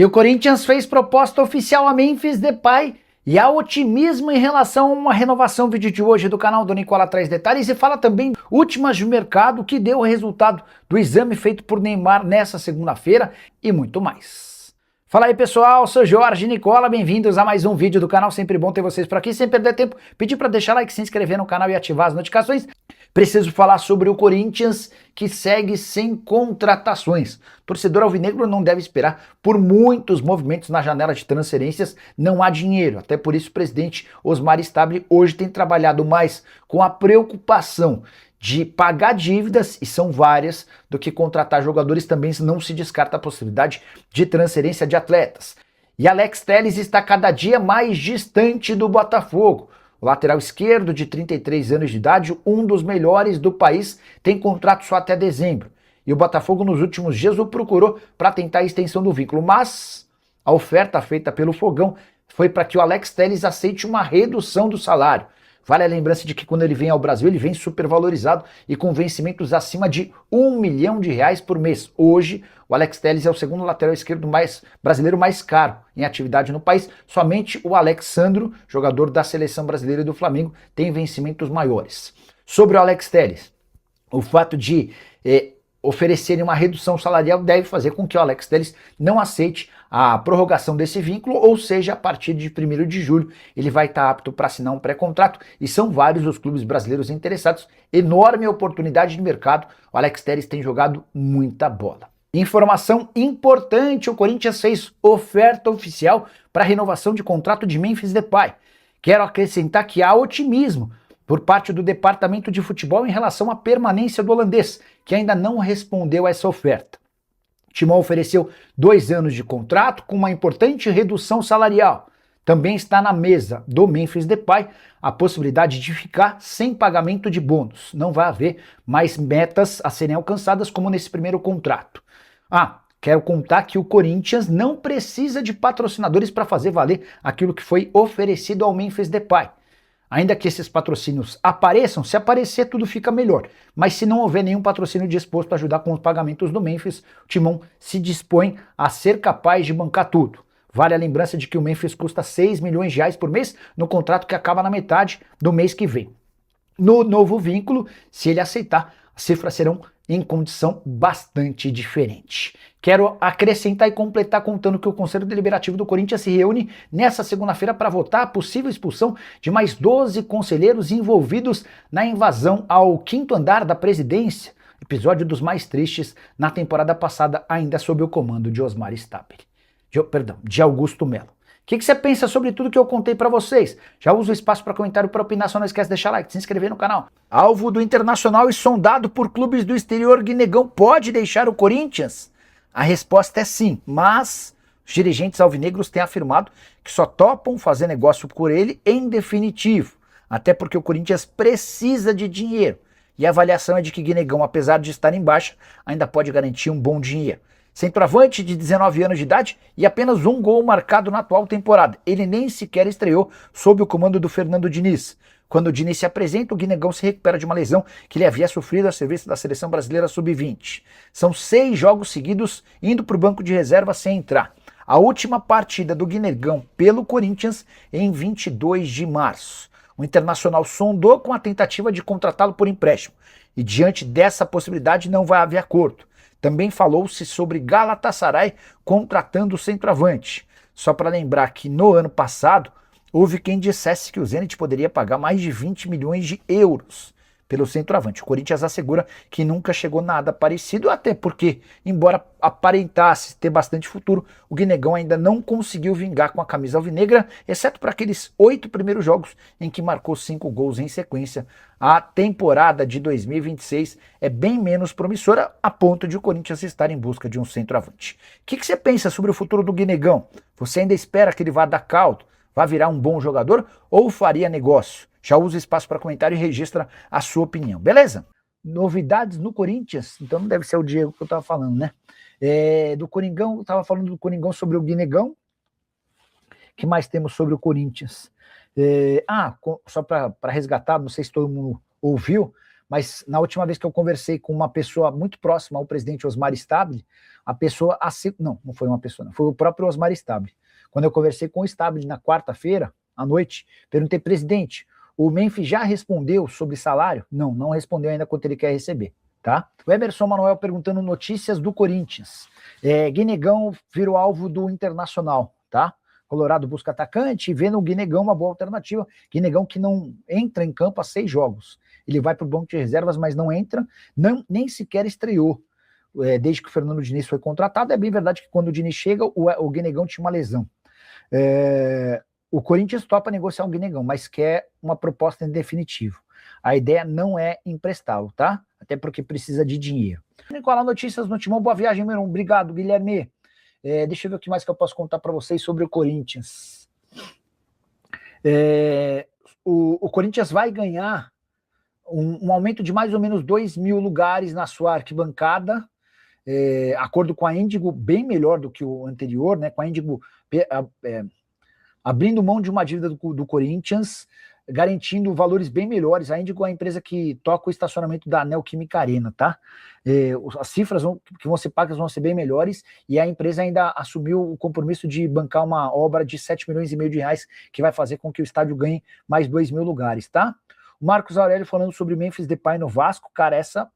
E o Corinthians fez proposta oficial a Memphis Depay e há otimismo em relação a uma renovação. O vídeo de hoje do canal do Nicola traz detalhes e fala também últimas de mercado que deu o resultado do exame feito por Neymar nessa segunda-feira e muito mais. Fala aí pessoal, sou Jorge Nicola, bem-vindos a mais um vídeo do canal, sempre bom ter vocês por aqui, sem perder tempo, pedir para deixar like, se inscrever no canal e ativar as notificações. Preciso falar sobre o Corinthians que segue sem contratações. O torcedor alvinegro não deve esperar por muitos movimentos na janela de transferências, não há dinheiro. Até por isso o presidente Osmar Stabile hoje tem trabalhado mais com a preocupação de pagar dívidas, e são várias, do que contratar jogadores. Também não se descarta a possibilidade de transferência de atletas. E Alex Telles está cada dia mais distante do Botafogo. O lateral esquerdo, de 33 anos de idade, um dos melhores do país, tem contrato só até dezembro. E o Botafogo nos últimos dias o procurou para tentar a extensão do vínculo, mas a oferta feita pelo Fogão foi para que o Alex Telles aceite uma redução do salário. Vale a lembrança de que quando ele vem ao Brasil, ele vem supervalorizado e com vencimentos acima de R$1 milhão por mês. Hoje, o Alex Telles é o segundo lateral esquerdo brasileiro mais caro em atividade no país. Somente o Alex Sandro, jogador da seleção brasileira e do Flamengo, tem vencimentos maiores. Sobre o Alex Telles, o fato de oferecerem uma redução salarial deve fazer com que o Alex Telles não aceite a prorrogação desse vínculo, ou seja, a partir de 1º de julho ele vai estar apto para assinar um pré-contrato, e são vários os clubes brasileiros interessados. Enorme oportunidade de mercado, o Alex Telles tem jogado muita bola. Informação importante, o Corinthians fez oferta oficial para renovação de contrato de Memphis Depay. Quero acrescentar que há otimismo por parte do departamento de futebol em relação à permanência do holandês, que ainda não respondeu a essa oferta. O Timão ofereceu 2 anos de contrato com uma importante redução salarial. Também está na mesa do Memphis Depay a possibilidade de ficar sem pagamento de bônus. Não vai haver mais metas a serem alcançadas como nesse primeiro contrato. Quero contar que o Corinthians não precisa de patrocinadores para fazer valer aquilo que foi oferecido ao Memphis Depay. Ainda que esses patrocínios apareçam, se aparecer tudo fica melhor. Mas se não houver nenhum patrocínio disposto a ajudar com os pagamentos do Memphis, o Timão se dispõe a ser capaz de bancar tudo. Vale a lembrança de que o Memphis custa R$6 milhões por mês no contrato que acaba na metade do mês que vem. No novo vínculo, se ele aceitar, as cifras serão em condição bastante diferente. Quero acrescentar e completar contando que o Conselho Deliberativo do Corinthians se reúne nessa segunda-feira para votar a possível expulsão de mais 12 conselheiros envolvidos na invasão ao 5º andar da presidência, episódio dos mais tristes na temporada passada, ainda sob o comando de Osmar Stabile. De Augusto Melo. O que você pensa sobre tudo que eu contei para vocês? Já usa o espaço para comentário, para opinar, só não esquece de deixar like, se inscrever no canal. Alvo do Internacional e sondado por clubes do exterior, Guinegão pode deixar o Corinthians? A resposta é sim, mas os dirigentes alvinegros têm afirmado que só topam fazer negócio por ele em definitivo, até porque o Corinthians precisa de dinheiro. E a avaliação é de que Guinegão, apesar de estar em baixa, ainda pode garantir um bom dinheiro. Centroavante de 19 anos de idade e apenas um gol marcado na atual temporada. Ele nem sequer estreou sob o comando do Fernando Diniz. Quando o Diniz se apresenta, o Guinegão se recupera de uma lesão que ele havia sofrido a serviço da seleção brasileira sub-20. São 6 jogos seguidos indo para o banco de reserva sem entrar. A última partida do Guinegão pelo Corinthians em 22 de março. O Internacional sondou com a tentativa de contratá-lo por empréstimo. E diante dessa possibilidade não vai haver acordo. Também falou-se sobre Galatasaray contratando o centroavante. Só para lembrar que no ano passado houve quem dissesse que o Zenit poderia pagar mais de 20 milhões de euros pelo centroavante. O Corinthians assegura que nunca chegou nada parecido, até porque, embora aparentasse ter bastante futuro, o Guinegão ainda não conseguiu vingar com a camisa alvinegra, exceto para aqueles 8 primeiros jogos em que marcou 5 gols em sequência. A temporada de 2026 é bem menos promissora, a ponto de o Corinthians estar em busca de um centroavante. O que você pensa sobre o futuro do Guinegão? Você ainda espera que ele vá dar caldo, vá virar um bom jogador ou faria negócio? Já usa espaço para comentário e registra a sua opinião, beleza? Novidades no Corinthians, então não deve ser o Diego que eu estava falando, né? Do Coringão, eu estava falando do Coringão sobre o Guinegão. O que mais temos sobre o Corinthians? Só para resgatar, não sei se todo mundo ouviu, mas na última vez que eu conversei com uma pessoa muito próxima ao presidente Osmar Stabile, a pessoa... Não foi uma pessoa, não, foi o próprio Osmar Stabile. Quando eu conversei com o Stabile na quarta-feira, à noite, perguntei, presidente, o Memphis já respondeu sobre salário? Não, não respondeu ainda quanto ele quer receber, tá? O Emerson Manuel perguntando notícias do Corinthians. Guinegão virou alvo do Internacional, tá? Colorado busca atacante e vê no Guinegão uma boa alternativa. Guinegão que não entra em campo há 6 jogos. Ele vai para o banco de reservas, mas não entra, nem sequer estreou. Desde que o Fernando Diniz foi contratado. É bem verdade que quando o Diniz chega, o Guinegão tinha uma lesão. O Corinthians topa negociar o Guinegão, mas quer uma proposta em definitivo. A ideia não é emprestá-lo, tá? Até porque precisa de dinheiro. Nicolau Notícias no Timão, boa viagem, meu irmão. Obrigado, Guilherme. Deixa eu ver o que mais que eu posso contar para vocês sobre o Corinthians. O Corinthians vai ganhar um aumento de mais ou menos 2.000 lugares na sua arquibancada, acordo com a Índigo, bem melhor do que o anterior, né? Com a Índigo abrindo mão de uma dívida do Corinthians, garantindo valores bem melhores. A Índigo é a empresa que toca o estacionamento da Neoquímica Arena, tá? As cifras que vão ser pagas vão ser bem melhores, e a empresa ainda assumiu o compromisso de bancar uma obra de 7,5 milhões de reais, que vai fazer com que o estádio ganhe mais 2.000 lugares, tá? O Marcos Aurélio falando sobre Memphis Depay no Vasco, cara, essa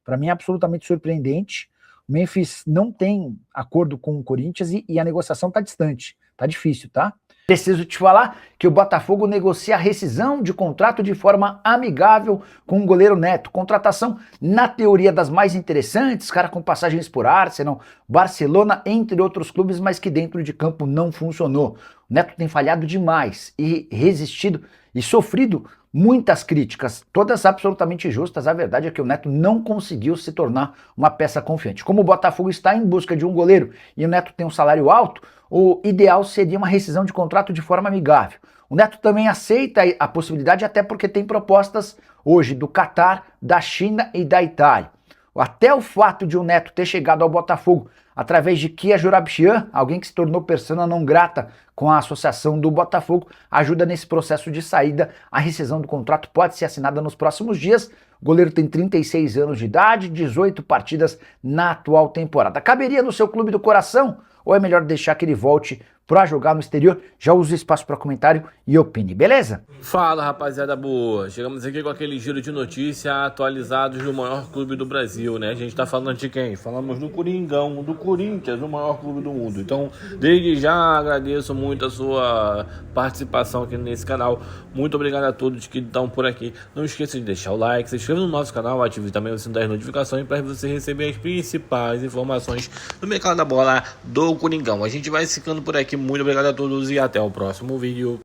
para mim é absolutamente surpreendente. O Memphis não tem acordo com o Corinthians e a negociação tá distante, tá difícil, tá? Preciso te falar que o Botafogo negocia a rescisão de contrato de forma amigável com o goleiro Neto. Contratação, na teoria, das mais interessantes, cara com passagens por Arsenal, Barcelona, entre outros clubes, mas que dentro de campo não funcionou. O Neto tem falhado demais e resistido e sofrido muitas críticas, todas absolutamente justas. A verdade é que o Neto não conseguiu se tornar uma peça confiante. Como o Botafogo está em busca de um goleiro e o Neto tem um salário alto, o ideal seria uma rescisão de contrato de forma amigável. O Neto também aceita a possibilidade, até porque tem propostas hoje do Catar, da China e da Itália. Até o fato de o Neto ter chegado ao Botafogo através de Kia Joorabchian, alguém que se tornou persona não grata com a associação do Botafogo, ajuda nesse processo de saída. A rescisão do contrato pode ser assinada nos próximos dias. O goleiro tem 36 anos de idade, 18 partidas na atual temporada. Caberia no seu clube do coração? Ou é melhor deixar que ele volte para jogar no exterior? Já uso o espaço para comentário e opine, beleza? Fala, rapaziada boa. Chegamos aqui com aquele giro de notícias atualizados do maior clube do Brasil, né? A gente tá falando de quem? Falamos do Coringão, do Corinthians, o maior clube do mundo. Então, desde já agradeço muito a sua participação aqui nesse canal. Muito obrigado a todos que estão por aqui. Não esqueça de deixar o like, se inscreva no nosso canal, ative também o sino das notificações para você receber as principais informações do mercado da bola do Coringão. A gente vai ficando por aqui. Muito obrigado a todos e até o próximo vídeo.